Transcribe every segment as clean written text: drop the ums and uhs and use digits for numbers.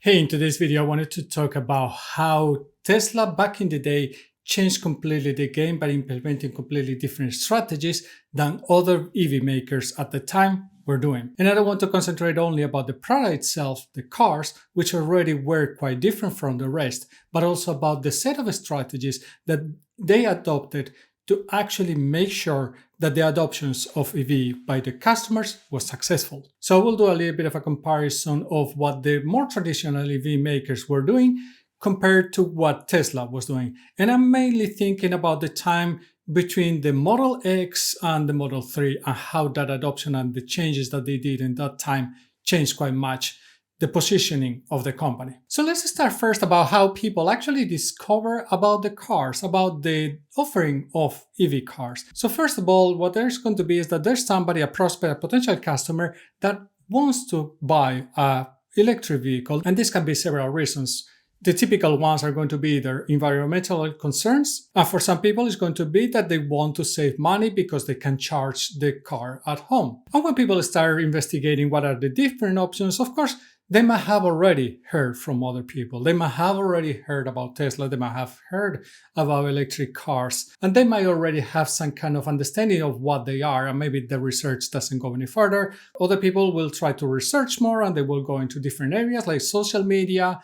Hey, in today's video, I wanted to talk about how Tesla back in the day changed completely the game by implementing completely different strategies than other EV makers at the time were doing. And I don't want to concentrate only about the product itself, the cars, which already were quite different from the rest, but also about the set of strategies that they adopted to actually make sure that the adoptions of EV by the customers was successful. So we'll do a little bit of a comparison of what the more traditional EV makers were doing compared to what Tesla was doing. And I'm mainly thinking about the time between the Model X and the Model 3 and how that adoption and the changes that they did in that time changed quite much the positioning of the company. So let's start first about how people actually discover about the cars, about the offering of EV cars. So first of all, what there's going to be is that there's somebody, a prospect, a potential customer that wants to buy an electric vehicle, and this can be several reasons. The typical ones are going to be either environmental concerns, and for some people it's going to be that they want to save money because they can charge the car at home. And when people start investigating what are the different options, of course, they might have already heard from other people. They might have already heard about Tesla. They might have heard about electric cars. And they might already have some kind of understanding of what they are. And maybe the research doesn't go any further. Other people will try to research more and they will go into different areas like social media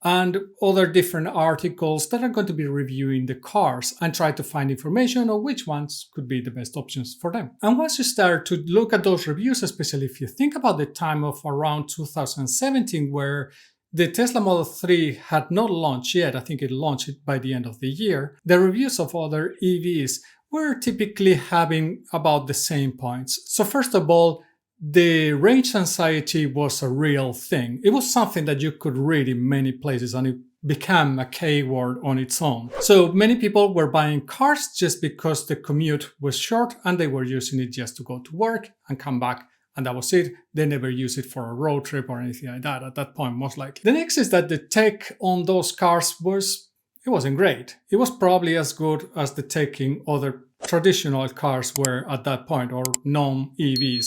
and other different articles that are going to be reviewing the cars and try to find information on which ones could be the best options for them. And once you start to look at those reviews, especially if you think about the time of around 2017, where the Tesla Model 3 had not launched yet, I think it launched it by the end of the year, the reviews of other EVs were typically having about the same points. So first of all, the range anxiety was a real thing. It was something that you could read in many places and it became a keyword on its own. So many people were buying cars just because the commute was short and they were using it just to go to work and come back. And that was it. They never used it for a road trip or anything like that at that point, most likely. The next is that the tech on those cars wasn't great. It was probably as good as the tech in other traditional cars were at that point, or non-EV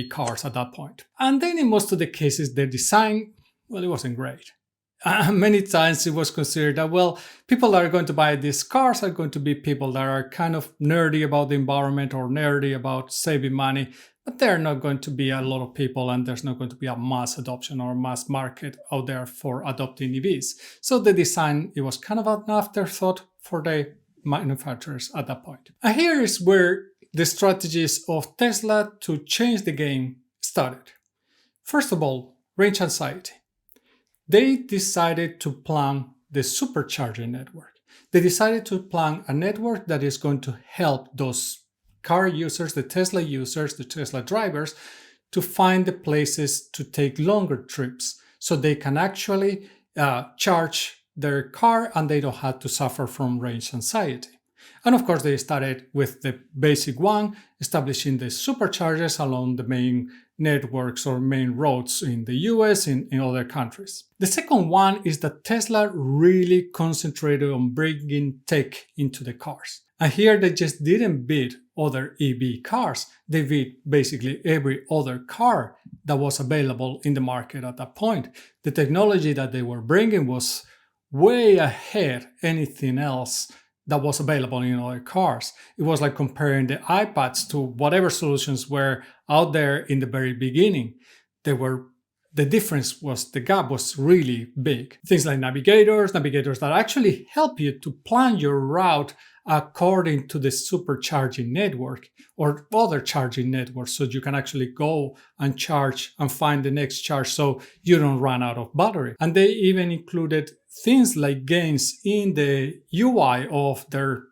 cars at that point. And then in most of the cases, the design, well, it wasn't great. Many times it was considered that, well, people that are going to buy these cars are going to be people that are kind of nerdy about the environment or nerdy about saving money, but there are not going to be a lot of people and there's not going to be a mass adoption or mass market out there for adopting EVs. So the design, it was kind of an afterthought for the manufacturers at that point. And here is where the strategies of Tesla to change the game started. First of all, range anxiety. They decided to plan the supercharger network. They decided to plan a network that is going to help those car users, the Tesla users, the Tesla drivers, to find the places to take longer trips so they can actually charge their car and they don't have to suffer from range anxiety. And of course, they started with the basic one, establishing the superchargers along the main networks or main roads in the US, in other countries. The second one is that Tesla really concentrated on bringing tech into the cars. And here they just didn't beat other EV cars. They beat basically every other car that was available in the market at that point. The technology that they were bringing was way ahead anything else that was available in other cars. It was like comparing the iPads to whatever solutions were out there in the very beginning. The difference was, the gap was really big. Things like navigators that actually help you to plan your route according to the supercharging network or other charging networks, so you can actually go and charge and find the next charge so you don't run out of battery. And they even included things like games in the UI of their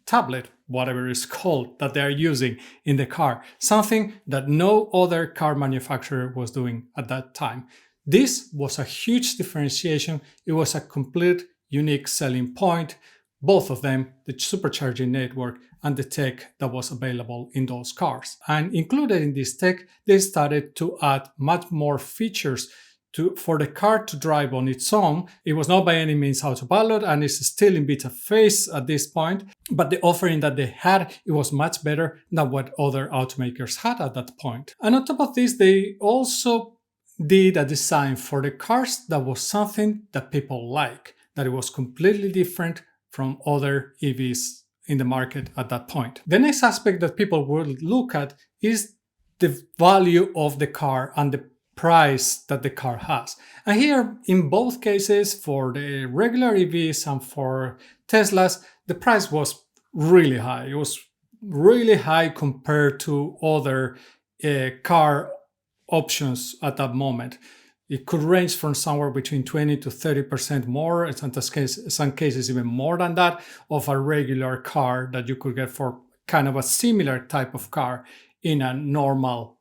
tablet, whatever it's called, that they're using in the car, something that no other car manufacturer was doing at that time. This was a huge differentiation. It was a complete unique selling point, both of them, the supercharging network and the tech that was available in those cars. And included in this tech, they started to add much more features for the car to drive on its own. It was not by any means autopilot and it's still in beta phase at this point, but the offering that they had, it was much better than what other automakers had at that point. And on top of this, they also did a design for the cars that was something that people like, that it was completely different from other EVs in the market at that point. The next aspect that people would look at is the value of the car and the price that the car has. And here, in both cases, for the regular EVs and for Teslas, the price was really high. It was really high compared to other car options at that moment. It could range from somewhere between 20 to 30% more, in some cases even more than that, of a regular car that you could get for kind of a similar type of car in a normal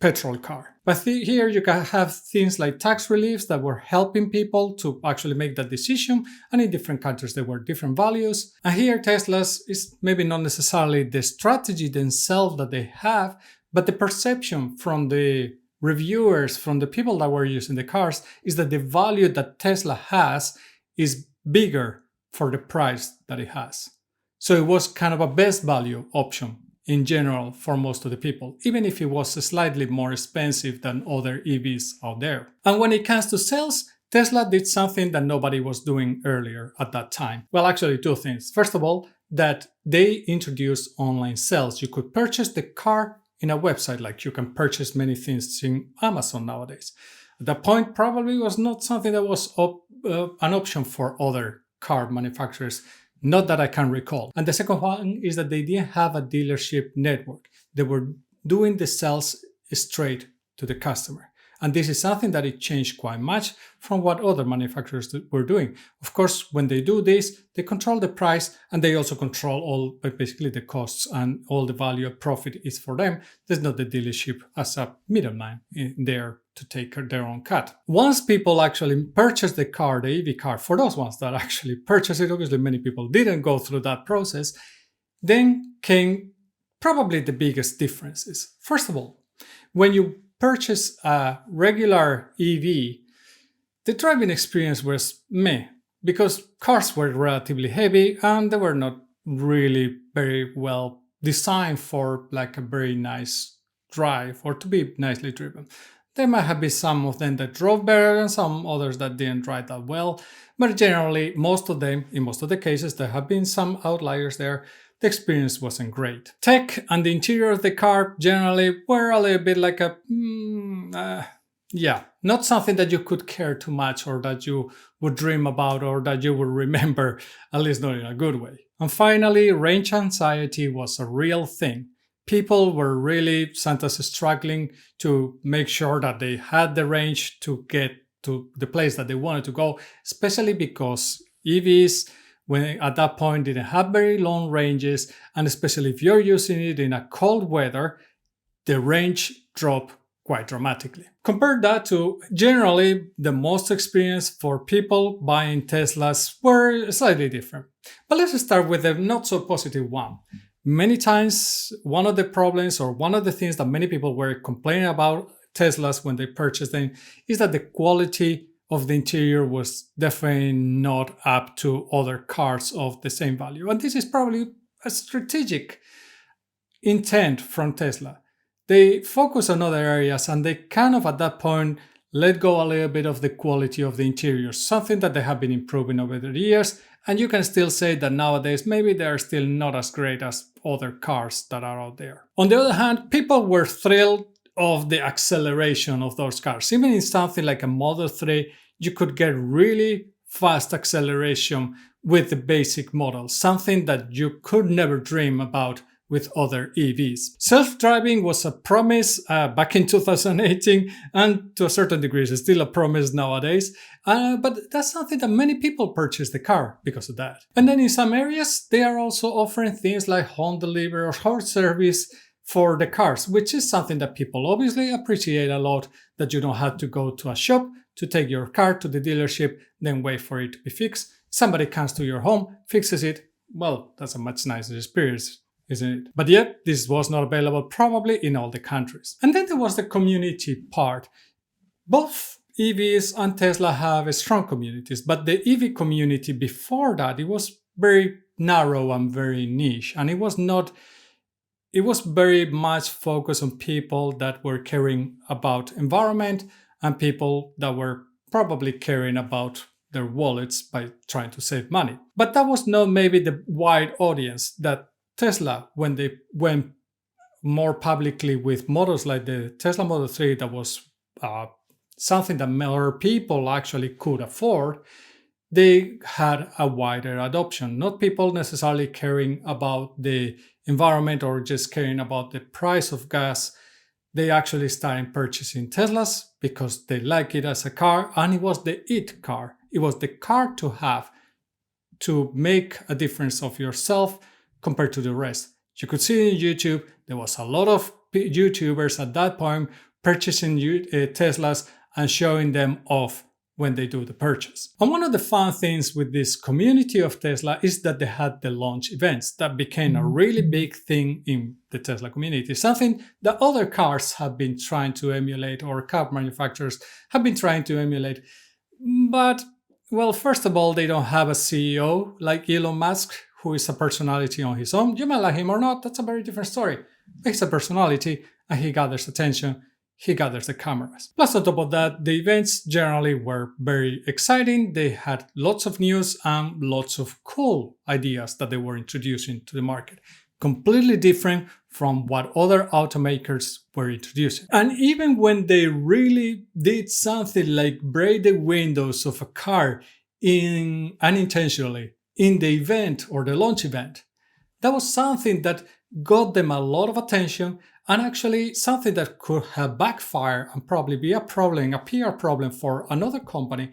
petrol car. But here you can have things like tax reliefs that were helping people to actually make that decision, and in different countries there were different values. And here Tesla's is maybe not necessarily the strategy themselves that they have, but the perception from the reviewers, from the people that were using the cars, is that the value that Tesla has is bigger for the price that it has. So it was kind of a best value option in general for most of the people, even if it was slightly more expensive than other EVs out there. And when it comes to sales, Tesla did something that nobody was doing earlier at that time. Well, actually two things. First of all, that they introduced online sales. You could purchase the car in a website, like you can purchase many things in Amazon nowadays. At that point, probably was not something that was an option for other car manufacturers, not that I can recall. And the second one is that they didn't have a dealership network. They were doing the sales straight to the customer. And this is something that it changed quite much from what other manufacturers were doing. Of course, when they do this, they control the price and they also control all, basically the costs, and all the value of profit is for them. There's not the dealership as a middleman in there to take their own cut. Once people actually purchase the car, the EV car, for those ones that actually purchase it, obviously many people didn't go through that process, then came probably the biggest differences. First of all, when you purchase a regular EV, the driving experience was meh, because cars were relatively heavy and they were not really very well designed for like a very nice drive or to be nicely driven. There might have been some of them that drove better and some others that didn't drive that well, but generally most of them, in most of the cases, there have been some outliers there, the experience wasn't great. Tech and the interior of the car generally were a little bit like not something that you could care too much or that you would dream about or that you would remember, at least not in a good way. And finally, range anxiety was a real thing. People were really sometimes struggling to make sure that they had the range to get to the place that they wanted to go, especially because EVs, when at that point didn't have very long ranges, and especially if you're using it in a cold weather, the range dropped quite dramatically. Compare that to generally the most experience for people buying Teslas were slightly different. But let's start with the not so positive one. Many times, one of the problems or one of the things that many people were complaining about Teslas when they purchased them is that the quality of the interior was definitely not up to other cars of the same value. And this is probably a strategic intent from Tesla. They focus on other areas and they kind of at that point let go a little bit of the quality of the interior, something that they have been improving over the years. And you can still say that nowadays maybe they are still not as great as other cars that are out there. On the other hand, people were thrilled of the acceleration of those cars. Even in something like a Model 3, you could get really fast acceleration with the basic model, something that you could never dream about with other EVs. Self-driving was a promise back in 2018, and to a certain degree it's still a promise nowadays, but that's something that many people purchase the car because of that. And then in some areas, they are also offering things like home delivery or home service for the cars, which is something that people obviously appreciate a lot, that you don't have to go to a shop to take your car to the dealership, then wait for it to be fixed. Somebody comes to your home, fixes it. Well, that's a much nicer experience, isn't it? But yet, this was not available probably in all the countries. And then there was the community part. Both EVs and Tesla have strong communities, but the EV community before that, it was very narrow and very niche, and it was not it was very much focused on people that were caring about environment and people that were probably caring about their wallets by trying to save money. But that was not maybe the wide audience that Tesla, when they went more publicly with models like the Tesla Model 3, that was something that more people actually could afford, they had a wider adoption. Not people necessarily caring about the environment or just caring about the price of gas. They actually started purchasing Teslas because they like it as a car, and it was the it car. It was the car to have to make a difference of yourself compared to the rest. You could see in YouTube, there was a lot of YouTubers at that point purchasing Teslas and showing them off when they do the purchase. And one of the fun things with this community of Tesla is that they had the launch events that became a really big thing in the Tesla community, something that other cars have been trying to emulate, or car manufacturers have been trying to emulate. But, well, first of all, they don't have a CEO like Elon Musk, who is a personality on his own. You might like him or not, that's a very different story. He's a personality and he gathers attention. He gathers the cameras. Plus, on top of that, the events generally were very exciting. They had lots of news and lots of cool ideas that they were introducing to the market. Completely different from what other automakers were introducing. And even when they really did something like break the windows of a car unintentionally in the event or the launch event, that was something that got them a lot of attention, and actually something that could have backfired and probably be a problem, a PR problem for another company.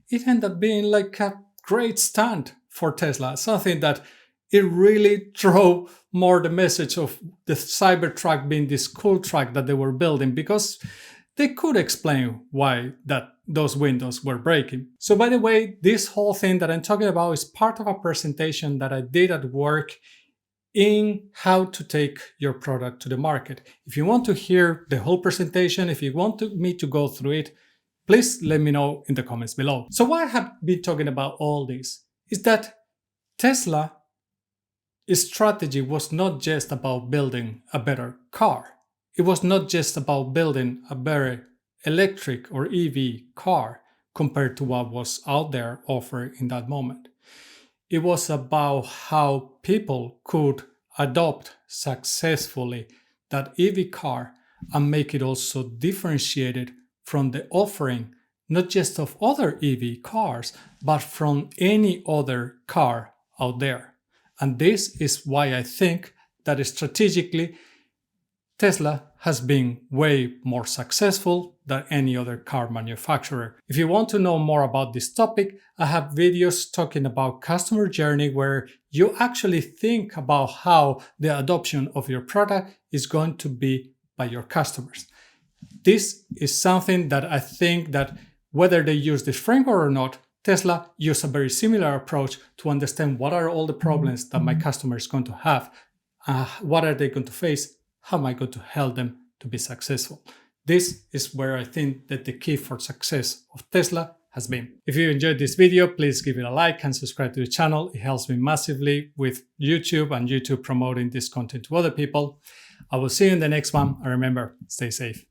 It ended up being like a great stunt for Tesla, something that it really drove more the message of the Cybertruck being this cool truck that they were building, because they could explain why those windows were breaking. So by the way, this whole thing that I'm talking about is part of a presentation that I did at work in how to take your product to the market. If you want to hear the whole presentation, if you want me to go through it, please let me know in the comments below. So why I have been talking about all this is that Tesla's strategy was not just about building a better car. It was not just about building a better electric or EV car compared to what was out there offered in that moment. It was about how people could adopt successfully that EV car and make it also differentiated from the offering, not just of other EV cars, but from any other car out there. And this is why I think that strategically Tesla has been way more successful than any other car manufacturer. If you want to know more about this topic, I have videos talking about customer journey where you actually think about how the adoption of your product is going to be by your customers. This is something that I think that whether they use this framework or not, Tesla used a very similar approach to understand what are all the problems that my customer is going to have, what are they going to face, how am I going to help them to be successful. This is where I think that the key for success of Tesla has been. If you enjoyed this video, please give it a like and subscribe to the channel. It helps me massively with YouTube and YouTube promoting this content to other people. I will see you in the next one, and remember, stay safe.